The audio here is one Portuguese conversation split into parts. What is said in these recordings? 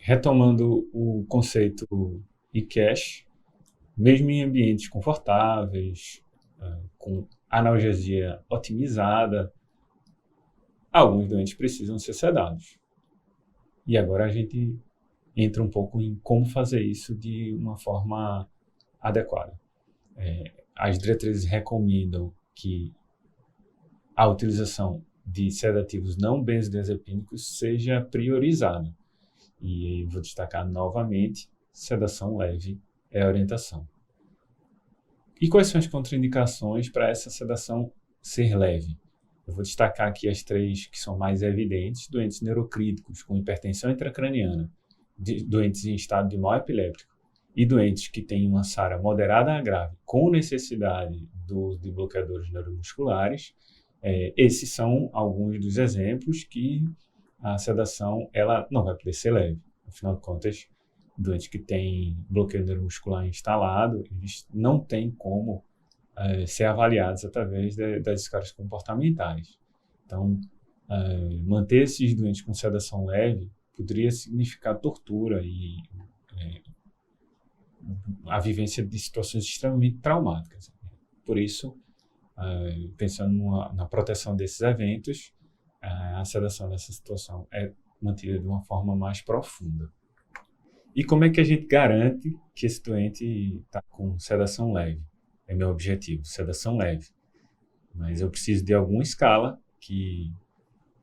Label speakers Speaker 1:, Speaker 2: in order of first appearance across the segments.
Speaker 1: Retomando o conceito e-cash, mesmo em ambientes confortáveis, com analgesia otimizada, alguns doentes precisam ser sedados. E agora a gente entra um pouco em como fazer isso de uma forma adequada. As diretrizes recomendam que a utilização de sedativos não benzodiazepínicos seja priorizada. E vou destacar novamente, sedação leve é a orientação. E quais são as contraindicações para essa sedação ser leve? Eu vou destacar aqui as três que são mais evidentes: doentes neurocríticos com hipertensão intracraniana, doentes em estado de mal epiléptico e doentes que têm uma SARA moderada a grave com necessidade do uso de bloqueadores neuromusculares. Esses são alguns dos exemplos que a sedação ela não vai poder ser leve. Afinal de contas, doentes que têm bloqueio neuromuscular instalado, eles não têm como ser avaliados através das escalas comportamentais. Então, manter esses doentes com sedação leve poderia significar tortura e a vivência de situações extremamente traumáticas. Por isso, pensando na proteção desses eventos, a sedação nessa situação é mantida de uma forma mais profunda. E como é que a gente garante que esse doente está com sedação leve? É meu objetivo, sedação leve. Mas eu preciso de alguma escala que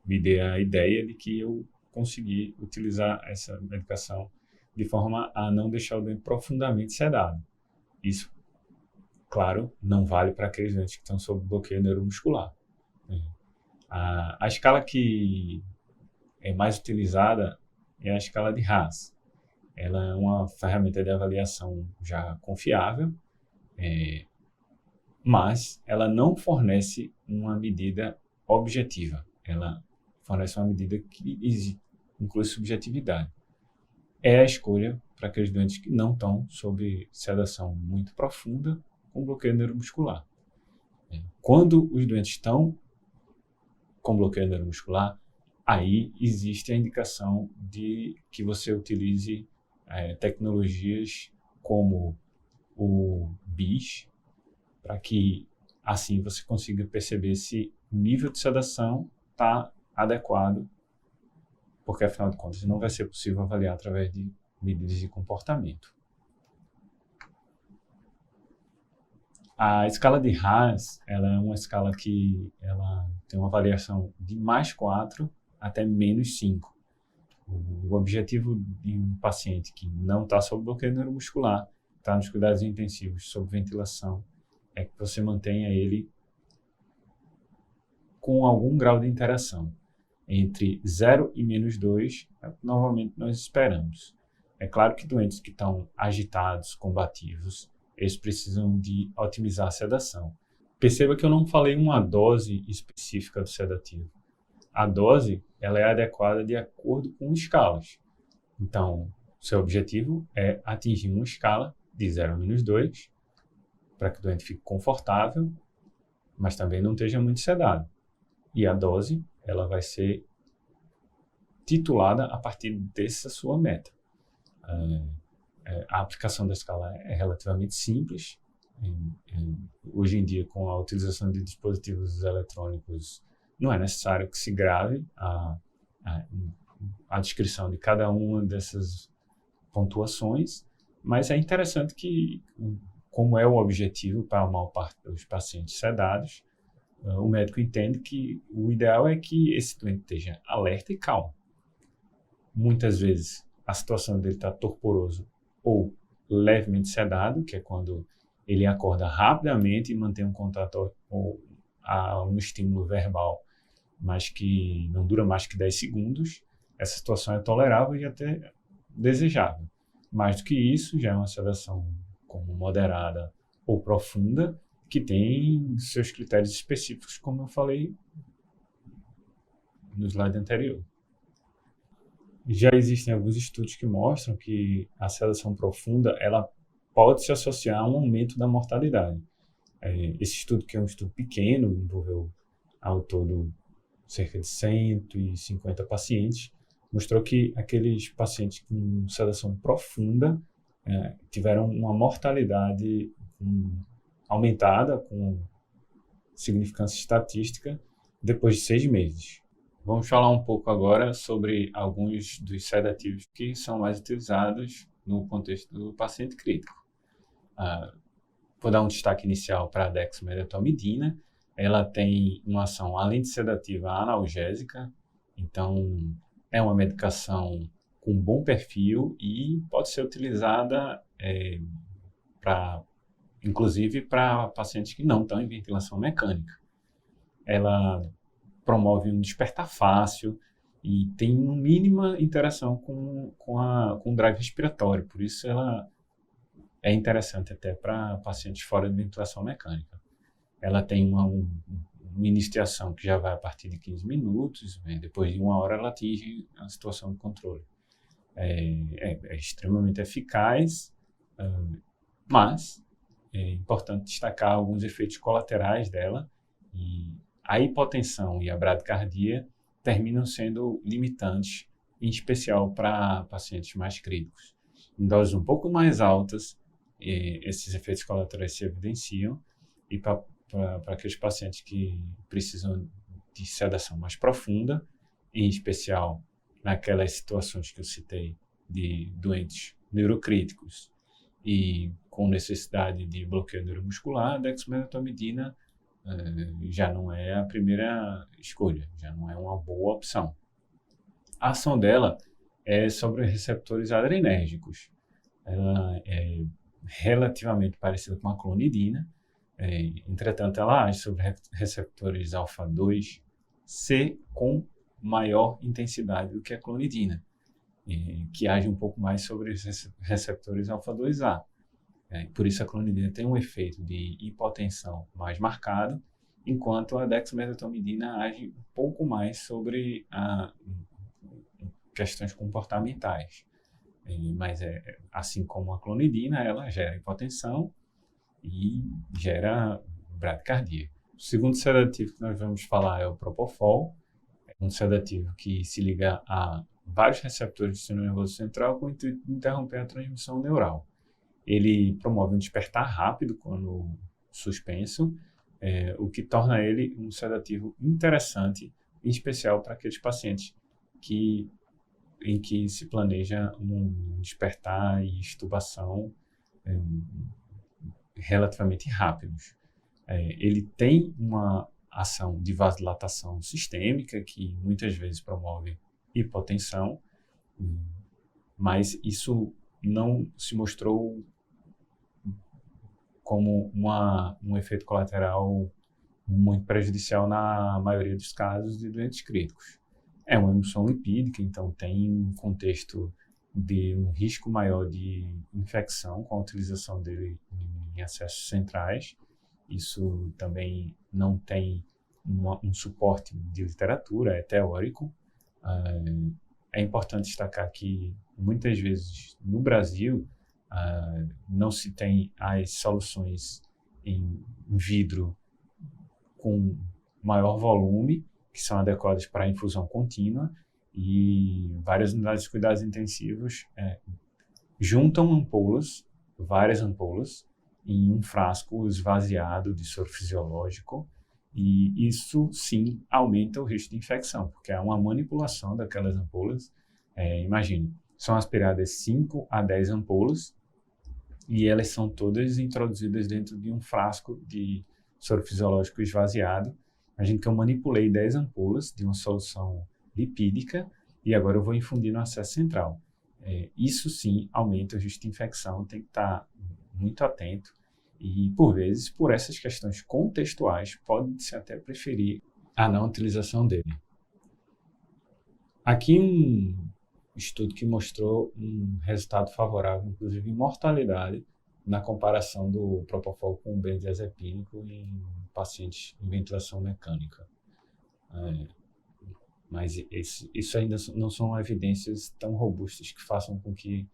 Speaker 1: me dê a ideia de que eu consegui utilizar essa medicação de forma a não deixar o doente profundamente sedado. Isso, claro, não vale para aqueles doentes que estão sob bloqueio neuromuscular. A escala que é mais utilizada é a escala de Haas. Ela é uma ferramenta de avaliação já confiável, mas ela não fornece uma medida objetiva. Ela fornece uma medida que inclui subjetividade. É a escolha para aqueles doentes que não estão sob sedação muito profunda com bloqueio neuromuscular. Quando os doentes estão com bloqueio neuromuscular, aí existe a indicação de que você utilize tecnologias como o BIS, para que assim você consiga perceber se o nível de sedação está adequado, porque afinal de contas não vai ser possível avaliar através de medidas de comportamento. A escala de Haas, ela é uma escala que ela tem uma variação de +4 até -5. O objetivo de um paciente que não está sob bloqueio neuromuscular, está nos cuidados intensivos sob ventilação, é que você mantenha ele com algum grau de interação. Entre 0 e -2, normalmente nós esperamos. É claro que doentes que estão agitados, combativos, eles precisam de otimizar a sedação. Perceba que eu não falei uma dose específica do sedativo. A dose ela é adequada de acordo com escalas. Então, seu objetivo é atingir uma escala de 0 a -2, para que o doente fique confortável, mas também não esteja muito sedado. E a dose ela vai ser titulada a partir dessa sua meta. A aplicação da escala é relativamente simples. Hoje em dia, com a utilização de dispositivos eletrônicos, não é necessário que se grave a descrição de cada uma dessas pontuações, mas é interessante que, como é o objetivo para a maior parte dos pacientes sedados, o médico entende que o ideal é que esse doente esteja alerta e calmo. Muitas vezes a situação dele está torporoso ou levemente sedado, que é quando ele acorda rapidamente e mantém um contato ou um estímulo verbal, mas que não dura mais que 10 segundos. Essa situação é tolerável e até desejável. Mais do que isso, já é uma sedação como moderada ou profunda, que tem seus critérios específicos, como eu falei no slide anterior. Já existem alguns estudos que mostram que a sedação profunda ela pode se associar a um aumento da mortalidade. Esse estudo, que é um estudo pequeno, envolveu ao todo cerca de 150 pacientes, mostrou que aqueles pacientes com sedação profunda tiveram uma mortalidade aumentada, com significância estatística, depois de 6 meses. Vamos falar um pouco agora sobre alguns dos sedativos que são mais utilizados no contexto do paciente crítico. Vou dar um destaque inicial para a dexmedetomidina. Ela tem uma ação, além de sedativa, analgésica. Então, é uma medicação com bom perfil e pode ser utilizada inclusive para pacientes que não estão em ventilação mecânica. Ela promove um despertar fácil e tem uma mínima interação com o drive respiratório. Por isso, ela é interessante até para pacientes fora de ventilação mecânica. Ela tem uma início de ação que já vai a partir de 15 minutos, depois de 1 hora ela atinge a situação de controle. É extremamente eficaz, mas é importante destacar alguns efeitos colaterais dela, e a hipotensão e a bradicardia terminam sendo limitantes, em especial para pacientes mais críticos. Em doses um pouco mais altas, esses efeitos colaterais se evidenciam, e para aqueles pacientes que precisam de sedação mais profunda, em especial naquelas situações que eu citei de doentes neurocríticos e com necessidade de bloqueio neuromuscular, a dexmedetomidina já não é a primeira escolha, já não é uma boa opção. A ação dela é sobre os receptores adrenérgicos. Ela é relativamente parecida com a clonidina, entretanto ela age sobre receptores alfa-2C com maior intensidade do que a clonidina, que age um pouco mais sobre os receptores alfa-2A. Por isso a clonidina tem um efeito de hipotensão mais marcado, enquanto a dexmedetomidina age um pouco mais sobre questões comportamentais. Mas assim como a clonidina, ela gera hipotensão e gera bradicardia. O segundo sedativo que nós vamos falar é o propofol, um sedativo que se liga a vários receptores do sistema nervoso central com o intuito de interromper a transmissão neural. Ele promove um despertar rápido quando suspenso, o que torna ele um sedativo interessante, em especial para aqueles pacientes em que se planeja um despertar e extubação relativamente rápidos. Ele tem uma ação de vasodilatação sistêmica, que muitas vezes promove hipotensão, mas isso não se mostrou como um efeito colateral muito prejudicial na maioria dos casos de doentes críticos. É uma emulsão lipídica, então tem um contexto de um risco maior de infecção com a utilização dele em acessos centrais. Isso também não tem um suporte de literatura, é teórico. É importante destacar que muitas vezes no Brasil não se tem as soluções em vidro com maior volume, que são adequadas para a infusão contínua, e várias unidades de cuidados intensivos juntam várias ampolas, em um frasco esvaziado de soro fisiológico, e isso sim aumenta o risco de infecção, porque é uma manipulação daquelas ampolas. Imagine, são aspiradas 5 a 10 ampolas e elas são todas introduzidas dentro de um frasco de soro fisiológico esvaziado. Imagine que eu manipulei 10 ampolas de uma solução lipídica e agora eu vou infundir no acesso central. Isso sim aumenta o risco de infecção, tem que estar muito atento e, por vezes, por essas questões contextuais, pode-se até preferir a não utilização dele. Aqui um estudo que mostrou um resultado favorável, inclusive em mortalidade, na comparação do propofol com o benzodiazepínico em pacientes em ventilação mecânica. Mas isso ainda não são evidências tão robustas que façam com que,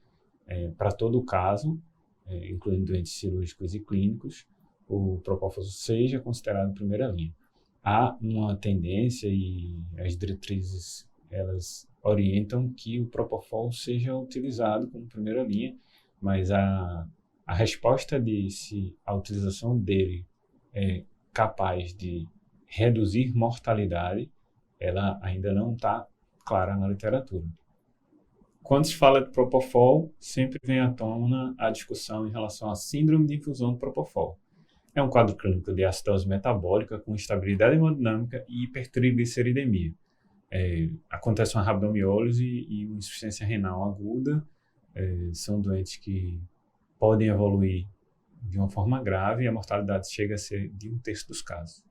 Speaker 1: para todo o caso, incluindo doentes cirúrgicos e clínicos, o propofol seja considerado primeira linha. Há uma tendência, e as diretrizes elas orientam que o Propofol seja utilizado como primeira linha, mas a resposta de se a utilização dele é capaz de reduzir mortalidade, ela ainda não está clara na literatura. Quando se fala de Propofol, sempre vem à tona a discussão em relação à síndrome de infusão do Propofol. É um quadro clínico de acidose metabólica com instabilidade hemodinâmica e hipertrigliceridemia. Acontece uma rabdomiólise e uma insuficiência renal aguda. São doentes que podem evoluir de uma forma grave e a mortalidade chega a ser de 1/3 dos casos.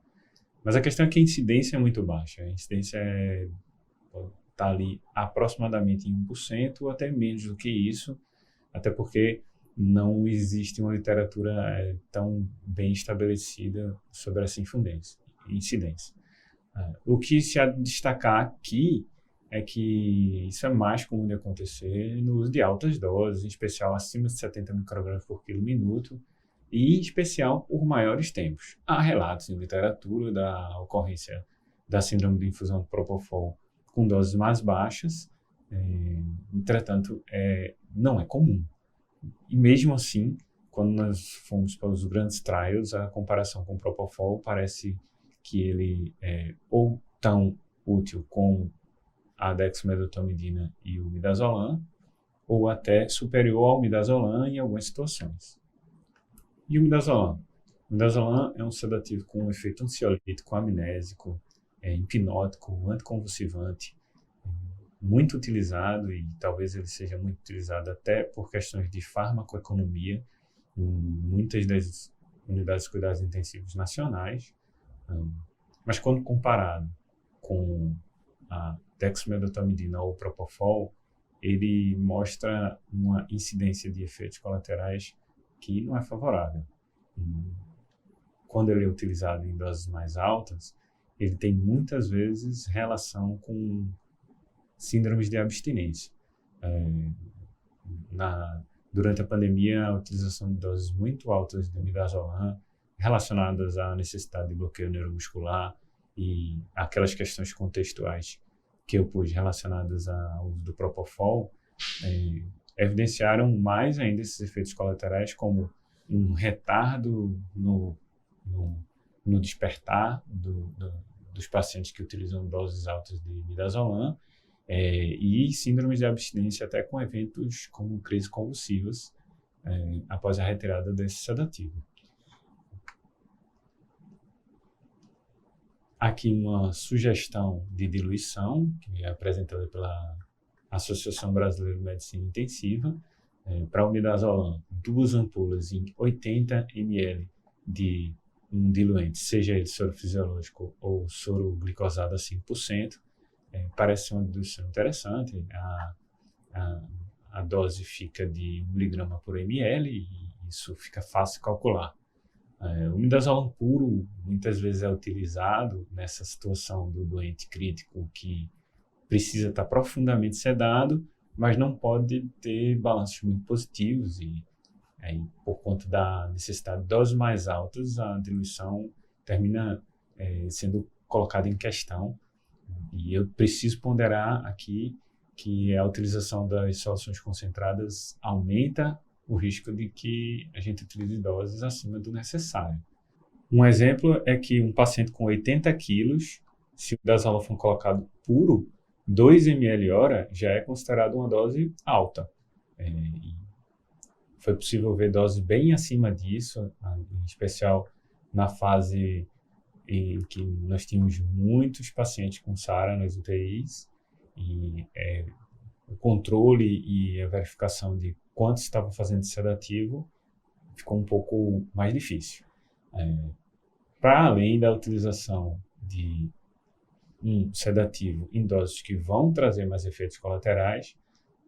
Speaker 1: Mas a questão é que a incidência é muito baixa. A incidência está ali aproximadamente em 1%, ou até menos do que isso, até porque não existe uma literatura tão bem estabelecida sobre essa incidência. O que se há de destacar aqui é que isso é mais comum de acontecer no uso de altas doses, em especial acima de 70 microgramas por quilo minuto, e em especial por maiores tempos. Há relatos em literatura da ocorrência da síndrome de infusão de Propofol com doses mais baixas, entretanto, não é comum. E mesmo assim, quando nós fomos para os grandes trials, a comparação com o Propofol parece que ele é ou tão útil como a dexmedetomidina e o midazolam, ou até superior ao midazolam em algumas situações. E o midazolam? O midazolam é um sedativo com um efeito ansiolítico, amnésico, hipnótico, anticonvulsivante, muito utilizado, e talvez ele seja muito utilizado até por questões de farmacoeconomia em muitas das unidades de cuidados intensivos nacionais. Mas quando comparado com a dexmedetomidina ou o Propofol, ele mostra uma incidência de efeitos colaterais que não é favorável. Quando ele é utilizado em doses mais altas, ele tem muitas vezes relação com síndromes de abstinência. Durante a pandemia, a utilização de doses muito altas de midazolam relacionadas à necessidade de bloqueio neuromuscular e aquelas questões contextuais que eu pus relacionadas ao uso do Propofol evidenciaram mais ainda esses efeitos colaterais, como um retardo no despertar dos pacientes que utilizam doses altas de midazolam, e síndromes de abstinência até com eventos como crises convulsivas após a retirada desse sedativo. Aqui uma sugestão de diluição, que é apresentada pela Associação Brasileira de Medicina Intensiva, para o midazolam, 2 ampolas em 80 ml de um diluente, seja ele soro fisiológico ou soro glicosado a 5%, parece ser uma diluição interessante. A dose fica de 1 miligrama por ml e isso fica fácil de calcular. O midazolam puro muitas vezes é utilizado nessa situação do doente crítico que precisa estar profundamente sedado, mas não pode ter balanços muito positivos, e aí, por conta da necessidade de doses mais altas, a diluição termina sendo colocada em questão. E eu preciso ponderar aqui que a utilização das soluções concentradas aumenta o risco de que a gente utilize doses acima do necessário. Um exemplo é que um paciente com 80 quilos, se o midazolam for colocado puro, 2 ml hora já é considerado uma dose alta. Foi possível ver doses bem acima disso, em especial na fase em que nós tínhamos muitos pacientes com SARA nas UTIs, e o controle e a verificação de quanto estava fazendo de sedativo ficou um pouco mais difícil. Para além da utilização de um sedativo em doses que vão trazer mais efeitos colaterais,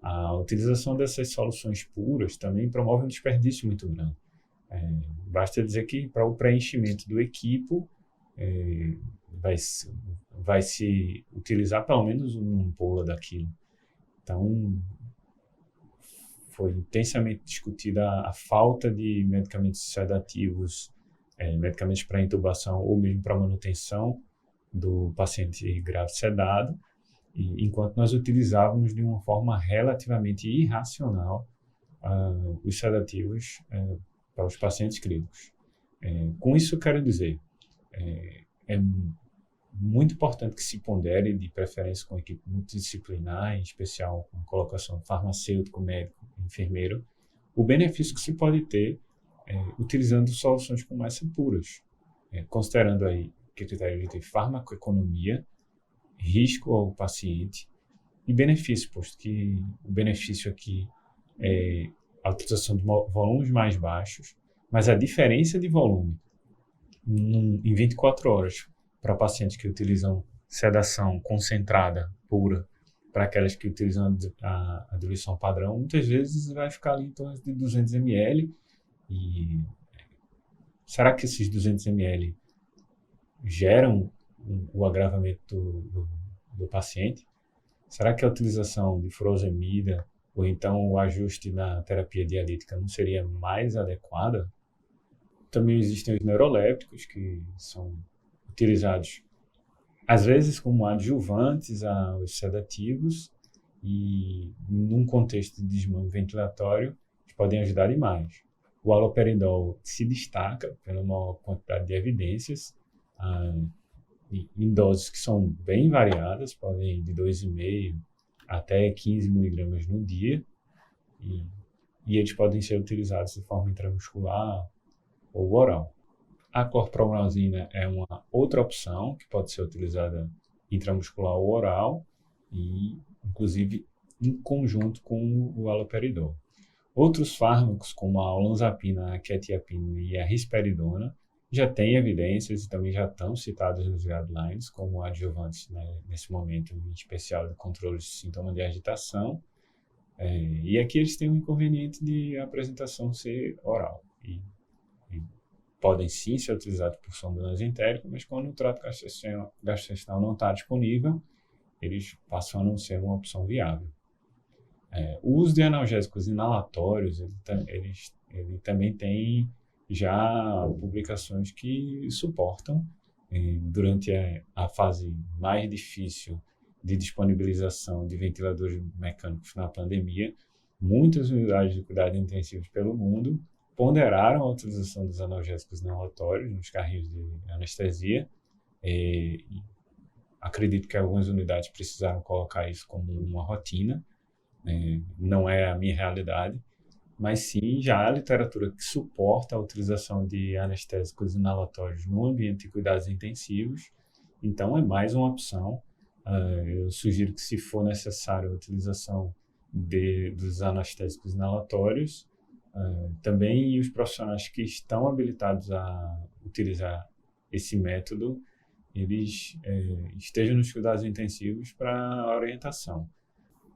Speaker 1: a utilização dessas soluções puras também promove um desperdício muito grande. Basta dizer que para o preenchimento do equipo vai se utilizar pelo menos uma ampola daquilo. Então, foi intensamente discutida a falta de medicamentos sedativos, medicamentos para intubação ou mesmo para manutenção do paciente grave sedado, enquanto nós utilizávamos de uma forma relativamente irracional os sedativos para os pacientes clínicos. Com isso, eu quero dizer, é muito importante que se pondere, de preferência com equipe multidisciplinar, em especial com colocação farmacêutico, médico, enfermeiro, o benefício que se pode ter utilizando soluções como essa puras, considerando aí critérios de farmacoeconomia, risco ao paciente e benefício, posto que o benefício aqui é a utilização de volumes mais baixos, mas a diferença de volume em 24 horas para pacientes que utilizam sedação concentrada, pura, para aquelas que utilizam a diluição padrão, muitas vezes vai ficar ali em torno de 200 ml. E será que esses 200 ml geram o agravamento do paciente? Será que a utilização de furosemida ou então o ajuste na terapia dialítica não seria mais adequada? Também existem os neurolépticos, que são utilizados às vezes como adjuvantes aos sedativos e num contexto de desmame ventilatório eles podem ajudar demais. O haloperidol se destaca pela maior quantidade de evidências em doses que são bem variadas, podem ir de 2,5 até 15 miligramas no dia, e eles podem ser utilizados de forma intramuscular ou oral. A clorpromazina é uma outra opção que pode ser utilizada intramuscular ou oral, e inclusive em conjunto com o haloperidol. Outros fármacos, como a olanzapina, a quetiapina e a risperidona, já têm evidências e também já estão citados nos guidelines como adjuvantes, né, nesse momento, em especial de controle de sintomas de agitação. E aqui eles têm o inconveniente de a apresentação ser oral. E podem sim ser utilizados por sonda nasentérica, mas quando o trato gastrointestinal não está disponível, eles passam a não ser uma opção viável. O uso de analgésicos inalatórios, ele também tem já publicações que suportam, durante a fase mais difícil de disponibilização de ventiladores mecânicos na pandemia, muitas unidades de cuidados intensivos pelo mundo ponderaram a utilização dos analgésicos inalatórios nos carrinhos de anestesia. Acredito que algumas unidades precisaram colocar isso como uma rotina. Não é a minha realidade, mas sim já há literatura que suporta a utilização de anestésicos inalatórios no ambiente de cuidados intensivos, então é mais uma opção. Eu sugiro que, se for necessário a utilização dos anestésicos inalatórios, também os profissionais que estão habilitados a utilizar esse método, eles estejam nos cuidados intensivos para orientação.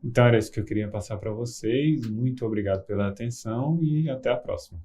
Speaker 1: Então era isso que eu queria passar para vocês. Muito obrigado pela atenção e até a próxima.